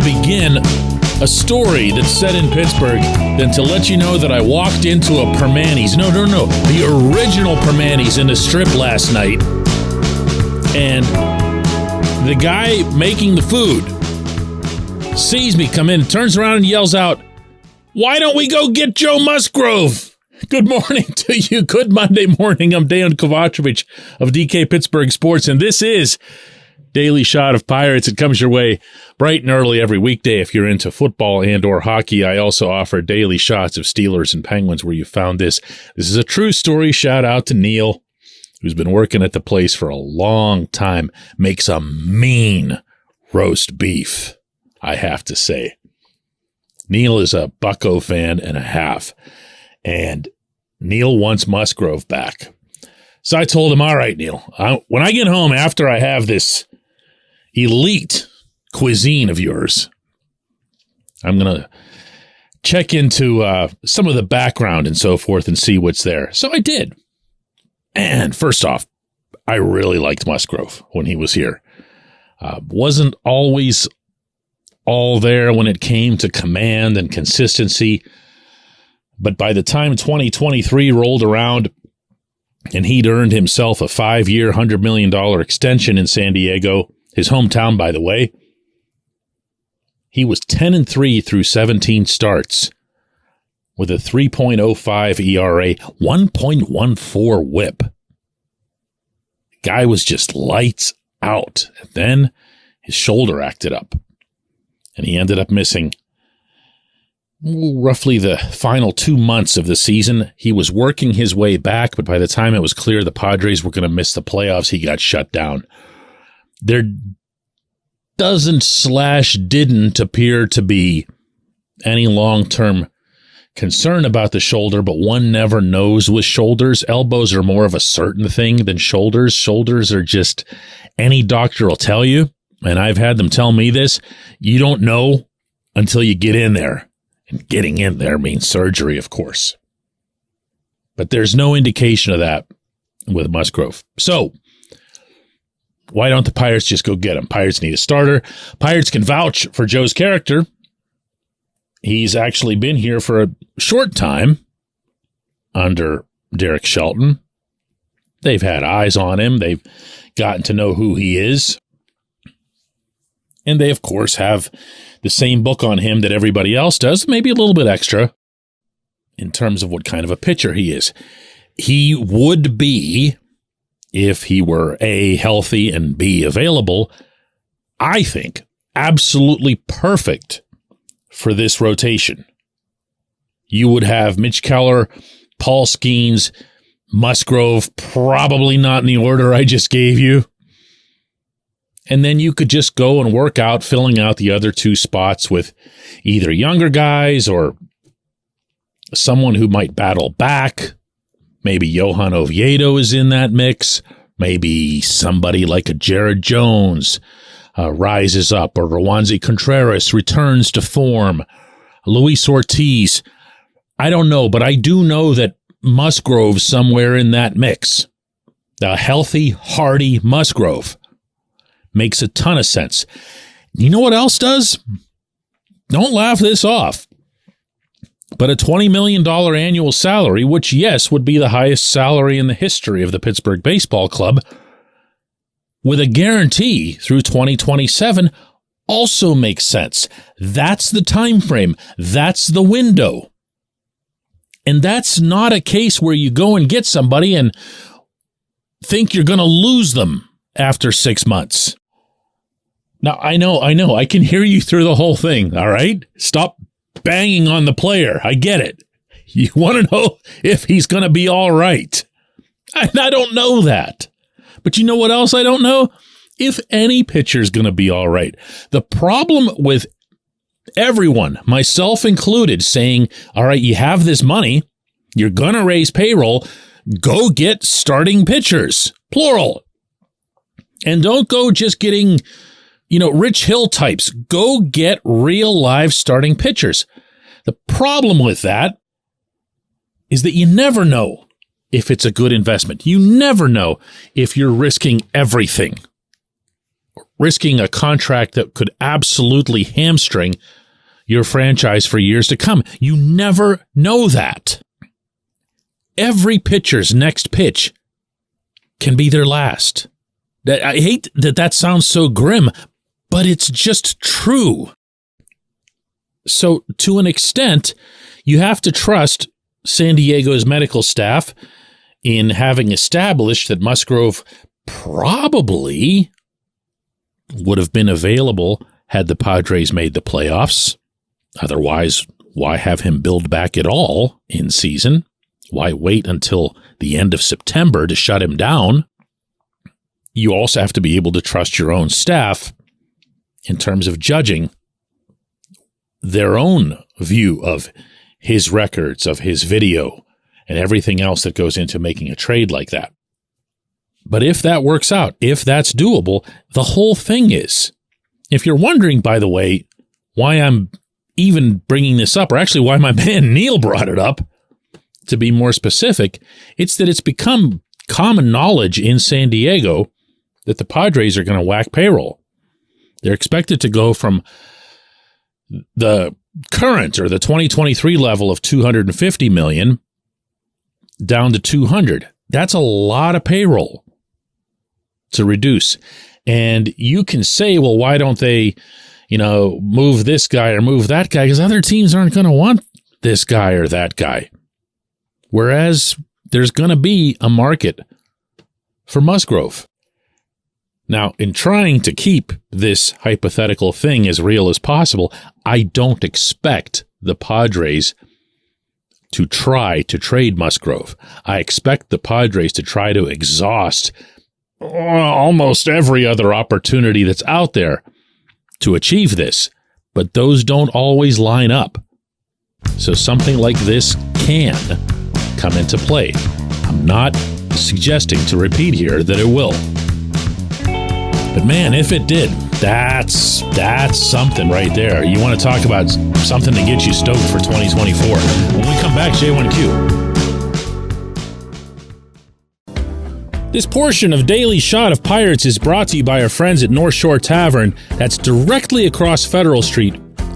begin a story that's set in Pittsburgh than to let you know that I walked into a Permanis. No. The original Permanis in the Strip last night. And the guy making the food sees me come in, turns around and yells out, "Why don't we go get Joe Musgrove?" Good morning to you. Good Monday morning. I'm Dejan Kovacevic of DK Pittsburgh Sports, and this is Daily Shot of Pirates. It comes your way bright and early every weekday if you're into football and or hockey. I also offer daily shots of Steelers and Penguins where you found this. This is a true story. Shout out to Neil, who's been working at the place for a long time. Makes a mean roast beef, I have to say. Neil is a Bucco fan and a half, and Neil wants Musgrove back. So I told him, all right, Neil, when I get home after I have this elite cuisine of yours, I'm going to check into some of the background and so forth and see what's there. So I did. And first off, I really liked Musgrove when he was here. Wasn't always all there when it came to command and consistency. But by the time 2023 rolled around and he'd earned himself a 5-year, $100 million extension in San Diego, his hometown, by the way, he was 10-3 through 17 starts with a 3.05 ERA, 1.14 whip. Guy was just lights out. And then his shoulder acted up, and he ended up missing roughly the final 2 months of the season. He was working his way back, but by the time it was clear the Padres were going to miss the playoffs, he got shut down. There didn't appear to be any long-term concern about the shoulder, but one never knows with shoulders. Elbows are more of a certain thing than shoulders. Shoulders are just, any doctor will tell you, and I've had them tell me this, you don't know until you get in there. And getting in there means surgery, of course. But there's no indication of that with Musgrove. So, why don't the Pirates just go get him? Pirates need a starter. Pirates can vouch for Joe's character. He's actually been here for a short time under Derek Shelton. They've had eyes on him. They've gotten to know who he is. And they, of course, have the same book on him that everybody else does, maybe a little bit extra in terms of what kind of a pitcher he is. He would be, if he were A, healthy, and B, available, I think, absolutely perfect for this rotation. You would have Mitch Keller, Paul Skeens, Musgrove, probably not in the order I just gave you. And then you could just go and work out filling out the other two spots with either younger guys or someone who might battle back. Maybe Johan Oviedo is in that mix. Maybe somebody like a Jared Jones rises up, or Rowanzi Contreras returns to form. Luis Ortiz. I don't know, but I do know that Musgrove's somewhere in that mix. A healthy, hardy Musgrove. Makes a ton of sense. You know what else does? Don't laugh this off. But a $20 million annual salary, which, yes, would be the highest salary in the history of the Pittsburgh Baseball Club, with a guarantee through 2027, also makes sense. That's the time frame. That's the window. And that's not a case where you go and get somebody and think you're going to lose them after 6 months. Now, I know, I can hear you through the whole thing, all right? Stop banging on the player. I get it. You want to know if he's going to be all right. And I don't know that. But you know what else I don't know? If any pitcher's going to be all right. The problem with everyone, myself included, saying, all right, you have this money, you're going to raise payroll, go get starting pitchers, plural. And don't go just getting, Rich Hill types. Go get real live starting pitchers. The problem with that is that you never know if it's a good investment. You never know if you're risking everything. risking a contract that could absolutely hamstring your franchise for years to come. You never know that. Every pitcher's next pitch can be their last. I hate that sounds so grim, but it's just true. So to an extent, you have to trust San Diego's medical staff in having established that Musgrove probably would have been available had the Padres made the playoffs. Otherwise, why have him build back at all in season? Why wait until the end of September to shut him down? You also have to be able to trust your own staff in terms of judging their own view of his records, of his video, and everything else that goes into making a trade like that. But if that works out, if that's doable, the whole thing is. If you're wondering, by the way, why I'm even bringing this up, or actually why my man Neil brought it up, to be more specific, it's that it's become common knowledge in San Diego that the Padres are going to whack payroll. They're expected to go from the current or the 2023 level of $250 million down to $200. That's a lot of payroll to reduce. And you can say, well, why don't they, move this guy or move that guy? Because other teams aren't going to want this guy or that guy. Whereas there's going to be a market for Musgrove. Now, in trying to keep this hypothetical thing as real as possible, I don't expect the Padres to try to trade Musgrove. I expect the Padres to try to exhaust almost every other opportunity that's out there to achieve this, but those don't always line up. So something like this can come into play. I'm not suggesting, to repeat here, that it will. But man, if it did, that's something right there. You want to talk about something to get you stoked for 2024. When we come back, J1Q. This portion of Daily Shot of Pirates is brought to you by our friends at North Shore Tavern. That's directly across Federal Street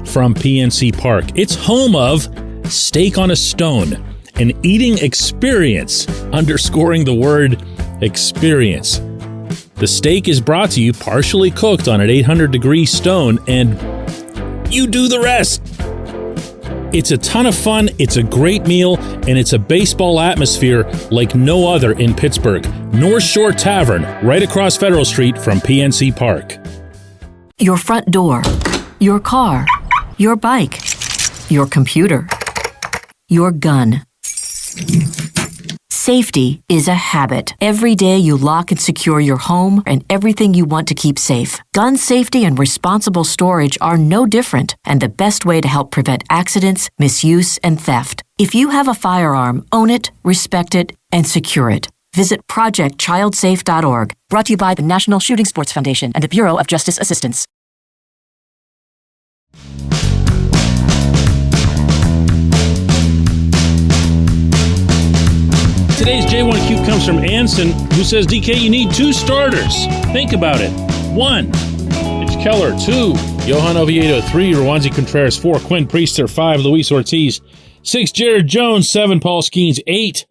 from PNC Park. It's home of Steak on a Stone, an eating experience, underscoring the word experience. The steak is brought to you partially cooked on an 800-degree stone, and you do the rest. It's a ton of fun, it's a great meal, and it's a baseball atmosphere like no other in Pittsburgh. North Shore Tavern, right across Federal Street from PNC Park. Your front door, your car, your bike, your computer, your gun. Safety is a habit. Every day you lock and secure your home and everything you want to keep safe. Gun safety and responsible storage are no different, and the best way to help prevent accidents, misuse, and theft. If you have a firearm, own it, respect it, and secure it. Visit ProjectChildSafe.org. Brought to you by the National Shooting Sports Foundation and the Bureau of Justice Assistance. Today's J1Q comes from Anson, who says, DK, you need 2 starters. Think about it. 1, Mitch Keller. 2, Johan Oviedo. 3, Rowanzi Contreras. 4, Quinn Priester. 5, Luis Ortiz. 6, Jared Jones. 7, Paul Skeens. 8,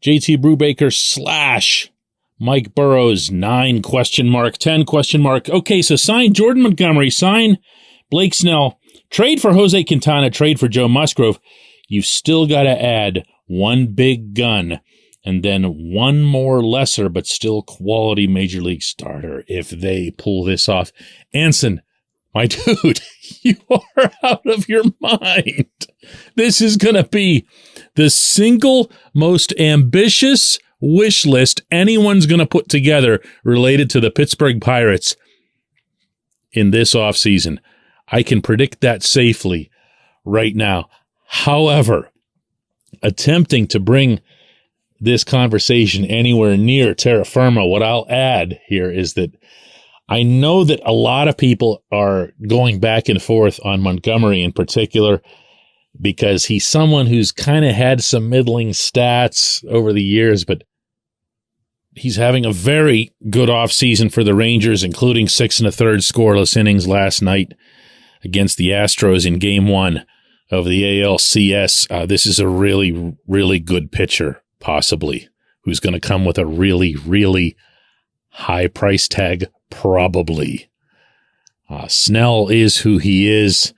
JT Brubaker / Mike Burrows. 9, ? 10, ? Okay, so sign Jordan Montgomery, sign Blake Snell, trade for Jose Quintana, trade for Joe Musgrove. You've still got to add 1 big gun, and then 1 more lesser but still quality major league starter if they pull this off. Anson, my dude, you are out of your mind. This is going to be the single most ambitious wish list anyone's going to put together related to the Pittsburgh Pirates in this offseason. I can predict that safely right now. However, attempting to bring this conversation anywhere near terra firma, what I'll add here is that I know that a lot of people are going back and forth on Montgomery in particular because he's someone who's kind of had some middling stats over the years, but he's having a very good offseason for the Rangers, including 6 1/3 scoreless innings last night against the Astros in Game 1 of the ALCS. This is a really, really good pitcher, possibly, who's going to come with a really, really high price tag, probably. Snell is who he is.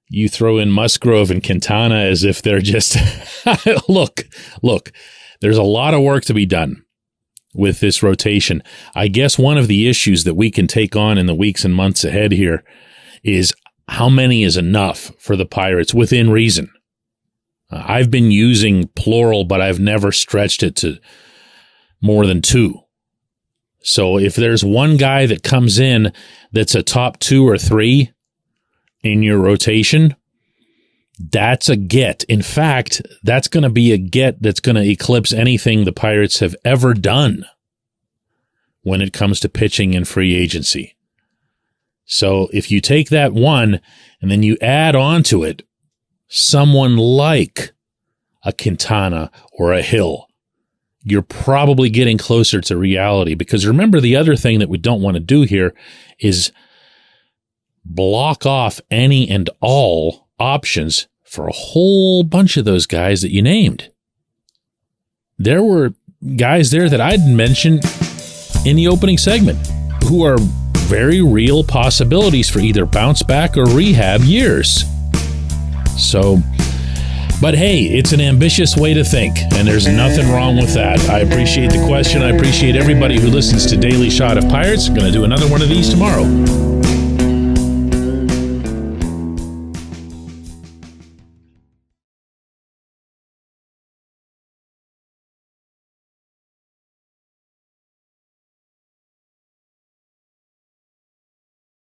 You throw in Musgrove and Quintana as if they're just... Look, there's a lot of work to be done with this rotation. I guess one of the issues that we can take on in the weeks and months ahead here is how many is enough for the Pirates within reason. I've been using plural, but I've never stretched it to more than 2. So if there's one guy that comes in that's a top 2 or 3 in your rotation, that's a get. In fact, that's going to be a get that's going to eclipse anything the Pirates have ever done when it comes to pitching and free agency. So if you take that one and then you add on to it someone like a Quintana or a Hill, you're probably getting closer to reality. Because remember, the other thing that we don't want to do here is block off any and all options for a whole bunch of those guys that you named. There were guys there that I didn't mention in the opening segment who are very real possibilities for either bounce back or rehab years. So, but hey, it's an ambitious way to think, and there's nothing wrong with that. I appreciate the question. I appreciate everybody who listens to Daily Shot of Pirates. I'm going to do another one of these tomorrow.